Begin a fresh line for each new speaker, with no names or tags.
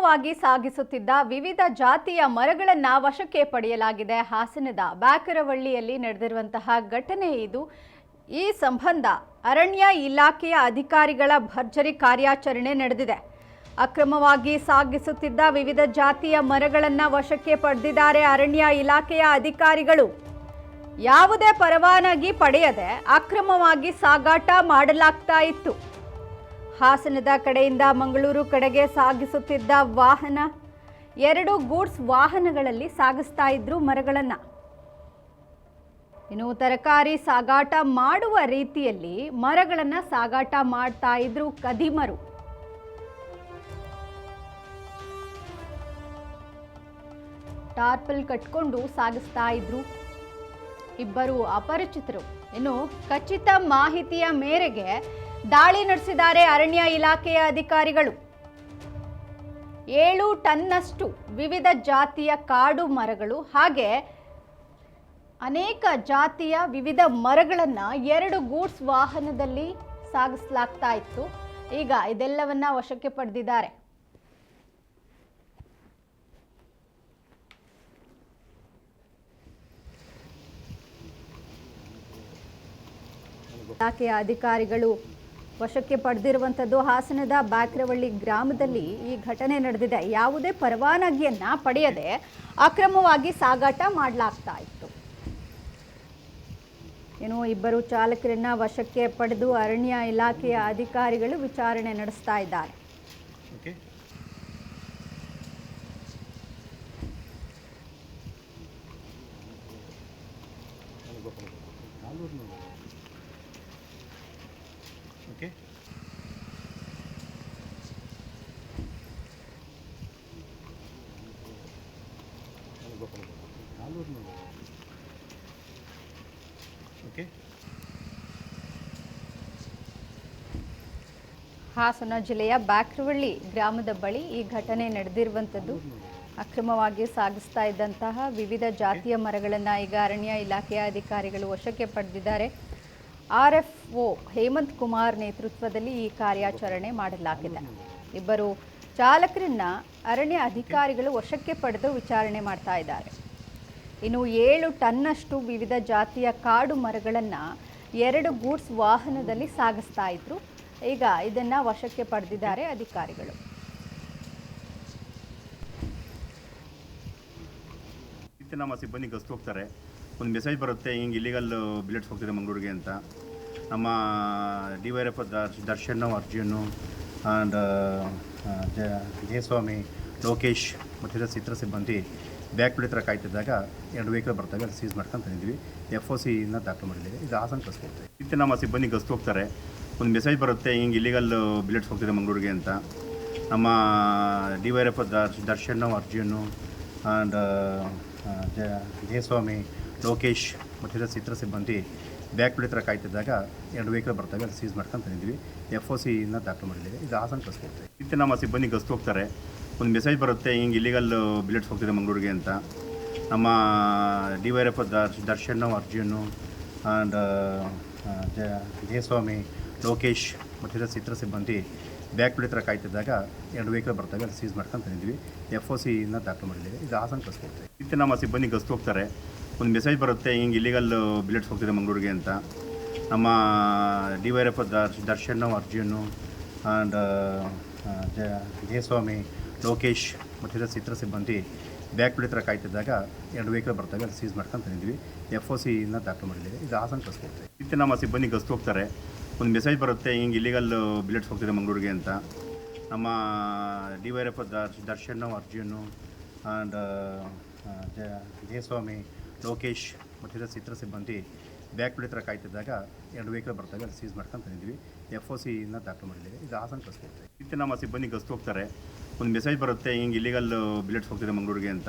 ಅಕ್ರಮವಾಗಿ ಸಾಗಿಸುತ್ತಿದ್ದ ವಿವಿಧ ಜಾತಿಯ ಮರಗಳನ್ನು ವಶಕ್ಕೆ ಪಡೆಯಲಾಗಿದೆ. ಹಾಸನದ ಬ್ಯಾಕರವಳ್ಳಿಯಲ್ಲಿ ನಡೆದಿರುವಂತಹ ಘಟನೆ ಇದು. ಈ ಸಂಬಂಧ ಅರಣ್ಯ ಇಲಾಖೆಯ ಅಧಿಕಾರಿಗಳ ಭರ್ಜರಿ ಕಾರ್ಯಾಚರಣೆ ನಡೆದಿದೆ. ಅಕ್ರಮವಾಗಿ ಸಾಗಿಸುತ್ತಿದ್ದ ವಿವಿಧ ಜಾತಿಯ ಮರಗಳನ್ನು ವಶಕ್ಕೆ ಪಡೆದಿದ್ದಾರೆ ಅರಣ್ಯ ಇಲಾಖೆಯ ಅಧಿಕಾರಿಗಳು. ಯಾವುದೇ ಪರವಾನಗಿ ಪಡೆಯದೆ ಅಕ್ರಮವಾಗಿ ಸಾಗಾಟ ಮಾಡಲಾಗ್ತಾ ಇತ್ತು. ಹಾಸನದ ಕಡೆಯಿಂದ ಮಂಗಳೂರು ಕಡೆಗೆ ಸಾಗಿಸುತ್ತಿದ್ದ ವಾಹನ, 2 ಗೂಡ್ಸ್ ವಾಹನಗಳಲ್ಲಿ ಸಾಗಿಸ್ತಾ ಇದ್ರು ಮರಗಳನ್ನು. ಇನ್ನು ತರಕಾರಿ ಸಾಗಾಟ ಮಾಡುವ ರೀತಿಯಲ್ಲಿ ಮರಗಳನ್ನು ಸಾಗಾಟ ಮಾಡ್ತಾ ಇದ್ರು ಕದಿಮರು. ಟಾರ್ಪಲ್ ಕಟ್ಕೊಂಡು ಸಾಗಿಸ್ತಾ ಇದ್ರು ಇಬ್ಬರು ಅಪರಿಚಿತರು. ಇನ್ನು ಖಚಿತ ಮಾಹಿತಿಯ ಮೇರೆಗೆ ದಾಳಿ ನಡೆಸಿದ್ದಾರೆ ಅರಣ್ಯ ಇಲಾಖೆಯ ಅಧಿಕಾರಿಗಳು. 7 ಟನ್ನಷ್ಟು ವಿವಿಧ ಜಾತಿಯ ಕಾಡು ಮರಗಳು ಹಾಗೆ ಅನೇಕ ಜಾತಿಯ ವಿವಿಧ ಮರಗಳನ್ನು 2 ಗೂಡ್ಸ್ ವಾಹನದಲ್ಲಿ ಸಾಗಿಸಲಾಗ್ತಾ ಇತ್ತು. ಈಗ ಇದೆಲ್ಲವನ್ನ ವಶಕ್ಕೆ ಪಡೆದಿದ್ದಾರೆ. ಇಲಾಖೆಯ ಅಧಿಕಾರಿಗಳು ವಶಕ್ಕೆ ಪಡೆದಿರುವಂಥದ್ದು ಹಾಸನದ ಬ್ಯಾಕರವಳ್ಳಿ ಗ್ರಾಮದಲ್ಲಿ ಈ ಘಟನೆ ನಡೆದಿದೆ. ಯಾವುದೇ ಪರವಾನಗಿಯನ್ನ ಪಡೆಯದೆ ಅಕ್ರಮವಾಗಿ ಸಾಗಾಟ ಮಾಡಲಾಗ್ತಾ ಇತ್ತು. ಇನ್ನು ಇಬ್ಬರು ಚಾಲಕರನ್ನ ವಶಕ್ಕೆ ಪಡೆದು ಅರಣ್ಯ ಇಲಾಖೆಯ ಅಧಿಕಾರಿಗಳು ವಿಚಾರಣೆ ನಡೆಸ್ತಾ ಇದ್ದಾರೆ.
Okay. Okay.
ಹಾಸನ ಜಿಲ್ಲೆಯ ಬ್ಯಾಕರವಳ್ಳಿ ಗ್ರಾಮದ ಬಳಿ ಈ ಘಟನೆ ನಡೆದಿರುವಂಥದ್ದು. ಅಕ್ರಮವಾಗಿ ಸಾಗಿಸ್ತಾ ಇದ್ದಂತಹ ವಿವಿಧ ಜಾತಿಯ ಮರಗಳನ್ನು ಈಗ ಅರಣ್ಯ ಇಲಾಖೆಯ ಅಧಿಕಾರಿಗಳು ವಶಕ್ಕೆ ಪಡೆದಿದ್ದಾರೆ. RFO ಹೇಮಂತ್ ಕುಮಾರ್ ನೇತೃತ್ವದಲ್ಲಿ ಈ ಕಾರ್ಯಾಚರಣೆ ಮಾಡಲಾಗಿದೆ. ಇಬ್ಬರು ಚಾಲಕರನ್ನ ಅರಣ್ಯ ಅಧಿಕಾರಿಗಳು ವಶಕ್ಕೆ ಪಡೆದು ವಿಚಾರಣೆ ಮಾಡ್ತಾ ಇದ್ದಾರೆ. ಇನ್ನು 7 ಟನ್ನಷ್ಟು ವಿವಿಧ ಜಾತಿಯ ಕಾಡು ಮರಗಳನ್ನು 2 ಗೂಡ್ಸ್ ವಾಹನದಲ್ಲಿ ಸಾಗಿಸ್ತಾ ಇದ್ರು. ಈಗ ಇದನ್ನ ವಶಕ್ಕೆ ಪಡೆದಿದ್ದಾರೆ ಅಧಿಕಾರಿಗಳು.
ನಮ್ಮ ಸಿಬ್ಬಂದಿ ಗಸ್ತು ಹೋಗ್ತಾರೆ, ಒಂದು ಮೆಸೇಜ್ ಬರುತ್ತೆ, ಹಿಂಗೆ ಇಲ್ಲಿಗಲ್ ಬಿಲೆಟ್ಸ್ ಹೋಗ್ತಿದೆ ಮಂಗಳೂರಿಗೆ ಅಂತ. ನಮ್ಮ DYRF ದರ್ಶನ್, ಅರ್ಜುನು ಆ್ಯಂಡ್ ಜಯಸ್ವಾಮಿ, ಲೋಕೇಶ್ ಮತ್ತು ಇತರ ಸಿಬ್ಬಂದಿ ಬ್ಯಾಕ್ ಪ್ಲೇಟ್ ಹತ್ರ ಕಾಯ್ತಿದ್ದಾಗ 2 ವೆಹಿಕಲ್ ಬರ್ತವೆ, ಅಲ್ಲಿ ಸೀಸ್ ಮಾಡ್ಕೊಂಡು ತಂದಿದ್ವಿ. FOC ದಾಖಲು ಮಾಡಿದ್ದೀವಿ. ಇದು ಹಾಸನ ಕಳಿಸ್ಕೊಡ್ತೀವಿ. ಇತ್ತು ನಮ್ಮ ಸಿಬ್ಬಂದಿ ಗಸ್ತು ಹೋಗ್ತಾರೆ, ಒಂದು ಮೆಸೇಜ್ ಬರುತ್ತೆ, ಹಿಂಗೆ ಇಲ್ಲಿಗಲ್ ಬಿಲೆಟ್ಸ್ ಹೋಗ್ತಿದೆ ಮಂಗಳೂರಿಗೆ ಅಂತ. ನಮ್ಮ DYRF ದರ್ಶನ್, ಅರ್ಜುನು ಆ್ಯಂಡ್ ಜಯಸ್ವಾಮಿ, ಲೋಕೇಶ್ ಮತ್ತು ಇತರ ಸಿಬ್ಬಂದಿ ಬ್ಯಾಕ್ ಪ್ಲೇಟ್ ಹತ್ರ ಕಾಯ್ತಿದ್ದಾಗ 2 ವೆಹಿಕಲ್ ಬರ್ತವೆ, ಅಲ್ಲಿ ಸೀಸ್ ಮಾಡ್ಕೊಂಡು ತಂದಿದ್ವಿ. FOC ದಾಖಲು ಮಾಡಿದ್ದೀವಿ. ಇದು ಹಾಸನ ಕಳಿಸ್ಕೊಡ್ತೀವಿ. ಇತ್ತು ನಮ್ಮ ಸಿಬ್ಬಂದಿ ಗಸ್ತು ಹೋಗ್ತಾರೆ, ಒಂದು ಮೆಸೇಜ್ ಬರುತ್ತೆ, ಹಿಂಗೆ ಇಲ್ಲಿಗಲ್ ಬಿಲೆಟ್ಸ್ ಹೋಗ್ತಿದೆ ಮಂಗಳೂರಿಗೆ ಅಂತ. ನಮ್ಮ DYRF ದರ್ಶನ್, ಅರ್ಜುನು ಆ್ಯಂಡ್ ಜಯಸ್ವಾಮಿ, ಲೋಕೇಶ್ ಮತ್ತು ಇತರ ಸಿಬ್ಬಂದಿ ಬ್ಯಾಕ್ ಪ್ಲೇಟ್ ಹತ್ರ ಕಾಯ್ತಿದ್ದಾಗ 2 ವೆಹಿಕಲ್ ಬರ್ತವೆ, ಅಲ್ಲಿ ಸೀಸ್ ಮಾಡ್ಕೊಂಡು ತಂದಿದ್ವಿ. FOC ದಾಖಲು ಮಾಡಿದ್ದೀವಿ. ಇದು ಹಾಸನ ಕಳಿಸ್ಕೊಡ್ತೀವಿ. ಇತ್ತು ನಮ್ಮ ಸಿಬ್ಬಂದಿ ಗಸ್ತು ಹೋಗ್ತಾರೆ, ಒಂದು ಮೆಸೇಜ್ ಬರುತ್ತೆ, ಹಿಂಗೆ ಇಲ್ಲಿಗಲ್ ಬಿಲೆಟ್ಸ್ ಹೋಗ್ತಿದೆ ಮಂಗಳೂರಿಗೆ ಅಂತ. ನಮ್ಮ DYRF ದರ್ಶನ್, ಅರ್ಜುನು ಆ್ಯಂಡ್ ಜಯಸ್ವಾಮಿ, ಲೋಕೇಶ್ ಮತ್ತು ಇತರ ಸಿಬ್ಬಂದಿ ಬ್ಯಾಕ್ ಪ್ಲೇಟ್ ಹತ್ರ ಕಾಯ್ತಿದ್ದಾಗ 2 ವೆಹಿಕಲ್ ಬರ್ತವೆ, ಅಲ್ಲಿ ಸೀಸ್ ಮಾಡ್ಕೊಂಡು ತಂದಿದ್ವಿ. FOC ದಾಖಲು ಮಾಡಿದ್ದೀವಿ. ಇದು ಹಾಸನ ಕಳಿಸ್ಕೊಡ್ತೀವಿ. ಇತ್ತು ನಮ್ಮ ಸಿಬ್ಬಂದಿ ಗಸ್ತು ಹೋಗ್ತಾರೆ, ಒಂದು ಮೆಸೇಜ್ ಬರುತ್ತೆ, ಹಿಂಗೆ ಇಲ್ಲಿಗಲ್ ಬಿಲೆಟ್ಸ್ ಹೋಗ್ತಿದೆ ಮಂಗಳೂರಿಗೆ ಅಂತ. ನಮ್ಮ DYRF ದರ್ಶನ್, ಅರ್ಜುನು ಆ್ಯಂಡ್ ಜಯಸ್ವಾಮಿ, ಲೋಕೇಶ್ ಮತ್ತು ಇತರ ಸಿಬ್ಬಂದಿ ಬ್ಯಾಕ್ ಪ್ಲೇಟ್ ಹತ್ರ ಕಾಯ್ತಿದ್ದಾಗ 2 ವೆಹಿಕಲ್ ಬರ್ತವೆ, ಅಲ್ಲಿ ಸೀಸ್ ಮಾಡ್ಕೊಂಡು ತಂದಿದ್ವಿ. FOC ದಾಖಲು ಮಾಡಿದ್ದೀವಿ. ಇದು ಹಾಸನ ಕಳಿಸ್ಕೊಡ್ತೀವಿ. ಇತ್ತು ನಮ್ಮ ಸಿಬ್ಬಂದಿ ಗಸ್ತು ಹೋಗ್ತಾರೆ, ಒಂದು ಮೆಸೇಜ್ ಬರುತ್ತೆ, ಹಿಂಗೆ ಇಲ್ಲಿಗಲ್ ಬಿಲೆಟ್ಸ್ ಹೋಗ್ತಿದೆ ಮಂಗಳೂರಿಗೆ ಅಂತ.